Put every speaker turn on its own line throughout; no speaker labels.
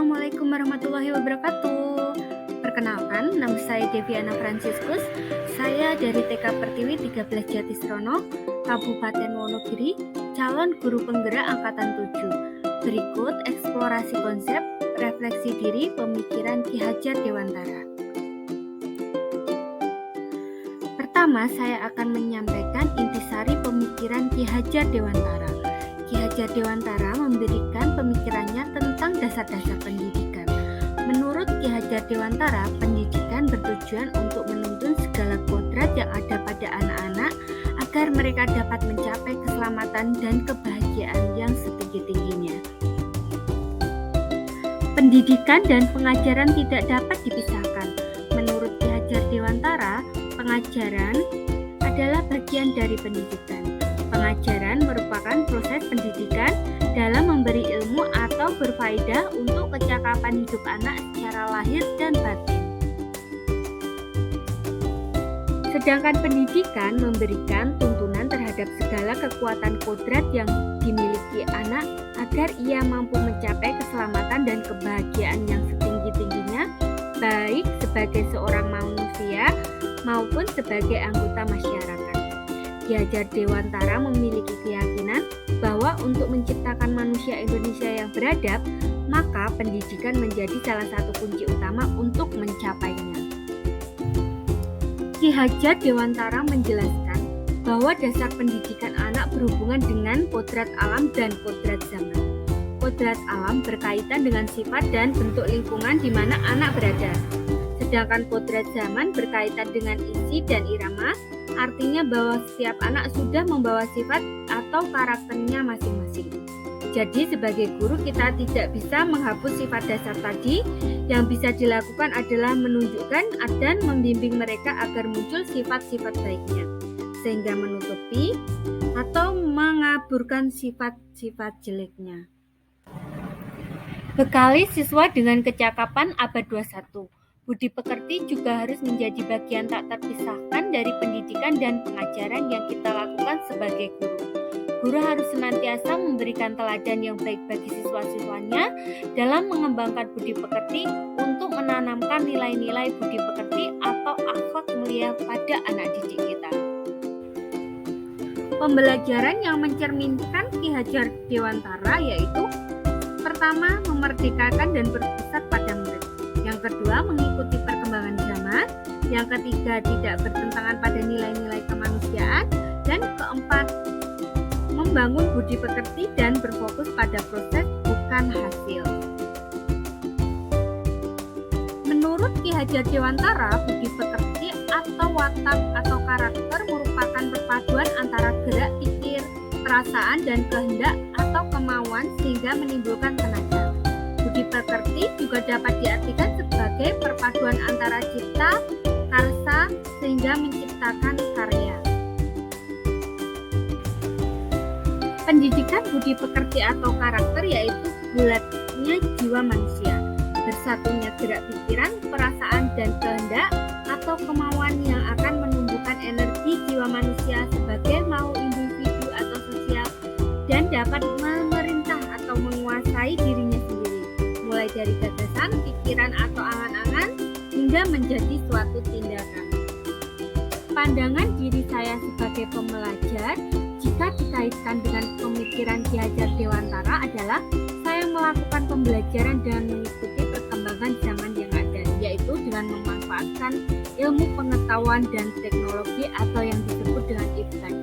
Assalamualaikum warahmatullahi wabarakatuh. Perkenalkan, nama saya Deviana Franciscus. Saya dari TK Pertiwi 13 Jatisrono, Kabupaten Wonogiri, calon guru penggerak angkatan 7. Berikut eksplorasi konsep, refleksi diri, pemikiran Ki Hajar Dewantara. Pertama, saya akan menyampaikan intisari pemikiran Ki Hajar Dewantara. Ki Hajar Dewantara memberikan pemikirannya tentang dasar-dasar pendidikan. Menurut Ki Hajar Dewantara, pendidikan bertujuan untuk menuntun segala kodrat yang ada pada anak-anak agar mereka dapat mencapai keselamatan dan kebahagiaan yang setinggi-tingginya. Pendidikan dan pengajaran tidak dapat dipisahkan. Menurut Ki Hajar Dewantara, pengajaran adalah bagian dari pendidikan. Pengajaran merupakan proses pendidikan dalam memberi ilmu atau berfaedah untuk kecakapan hidup anak secara lahir dan batin. Sedangkan pendidikan memberikan tuntunan terhadap segala kekuatan kodrat yang dimiliki anak agar ia mampu mencapai keselamatan dan kebahagiaan yang setinggi-tingginya, baik sebagai seorang manusia maupun sebagai anggota masyarakat. Ki Hajar Dewantara memiliki keyakinan bahwa untuk menciptakan manusia Indonesia yang beradab, maka pendidikan menjadi salah satu kunci utama untuk mencapainya. Ki Hajar Dewantara menjelaskan bahwa dasar pendidikan anak berhubungan dengan kodrat alam dan kodrat zaman. Kodrat alam berkaitan dengan sifat dan bentuk lingkungan di mana anak berada. Sedangkan kodrat zaman berkaitan dengan isi dan irama, artinya bahwa setiap anak sudah membawa sifat atau karakternya masing-masing. Jadi sebagai guru kita tidak bisa menghapus sifat dasar tadi. Yang bisa dilakukan adalah menunjukkan dan membimbing mereka agar muncul sifat-sifat baiknya, sehingga menutupi atau mengaburkan sifat-sifat jeleknya. Bekali siswa dengan kecakapan abad 21. Budi pekerti juga harus menjadi bagian tak terpisahkan dari pendidikan dan pengajaran yang kita lakukan sebagai guru. Guru harus senantiasa memberikan teladan yang baik bagi siswa-siswanya dalam mengembangkan budi pekerti untuk menanamkan nilai-nilai budi pekerti atau akhlak mulia pada anak didik kita. Pembelajaran yang mencerminkan Ki Hajar Dewantara yaitu: pertama, memerdekakan dan berpusat pada murid. Yang kedua, mengikuti perkembangan zaman. Yang ketiga, tidak bertentangan pada nilai-nilai kemanusiaan. Dan keempat, membangun budi pekerti dan berfokus pada proses bukan hasil. Menurut Ki Hajar Dewantara, budi pekerti atau watak atau karakter merupakan perpaduan antara gerak pikir, perasaan, dan kehendak atau kemauan sehingga menimbulkan tenaga. Budi pekerti juga dapat diartikan sebagai perpaduan antara cipta, karsa, sehingga menciptakan karya. Pendidikan budi pekerti atau karakter yaitu bulatnya jiwa manusia, bersatunya gerak pikiran, perasaan, dan kehendak atau kemauan yang akan menumbuhkan energi jiwa manusia sebagai mau individu atau sosial dan dapat memerintah atau menguasai dirinya sendiri, mulai dari gagasan, pikiran, atau angan-angan hingga menjadi suatu tindakan. Pandangan diri saya sebagai pembelajar jika dikaitkan dengan pemikiran Ki Hajar Dewantara adalah saya melakukan pembelajaran dan mengikuti perkembangan zaman yang ada, yaitu dengan memanfaatkan ilmu pengetahuan dan teknologi atau yang disebut dengan iptek,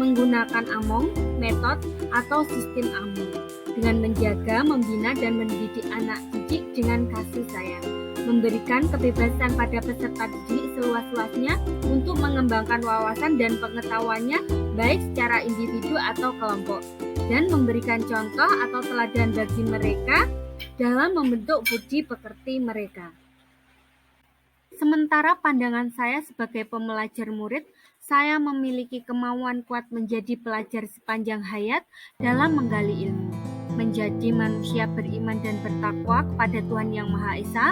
menggunakan among, metode, atau sistem among, dengan menjaga, membina, dan mendidik anak didik dengan kasih sayang, memberikan kebebasan pada peserta didik seluas-luasnya untuk mengembangkan wawasan dan pengetahuannya baik secara individu atau kelompok, dan memberikan contoh atau teladan bagi mereka dalam membentuk budi pekerti mereka. Sementara pandangan saya sebagai pembelajar murid, saya memiliki kemauan kuat menjadi pelajar sepanjang hayat dalam menggali ilmu, menjadi manusia beriman dan bertakwa kepada Tuhan Yang Maha Esa,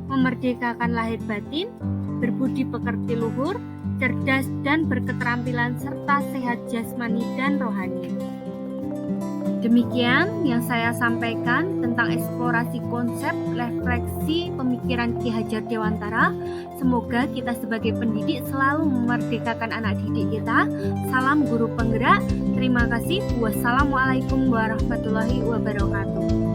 memerdekakan lahir batin, berbudi pekerti luhur, cerdas dan berketerampilan serta sehat jasmani dan rohani. Demikian yang saya sampaikan tentang eksplorasi konsep refleksi pemikiran Ki Hajar Dewantara. Semoga kita sebagai pendidik selalu memerdekakan anak didik kita. Salam guru penggerak. Terima kasih. Wassalamualaikum warahmatullahi wabarakatuh.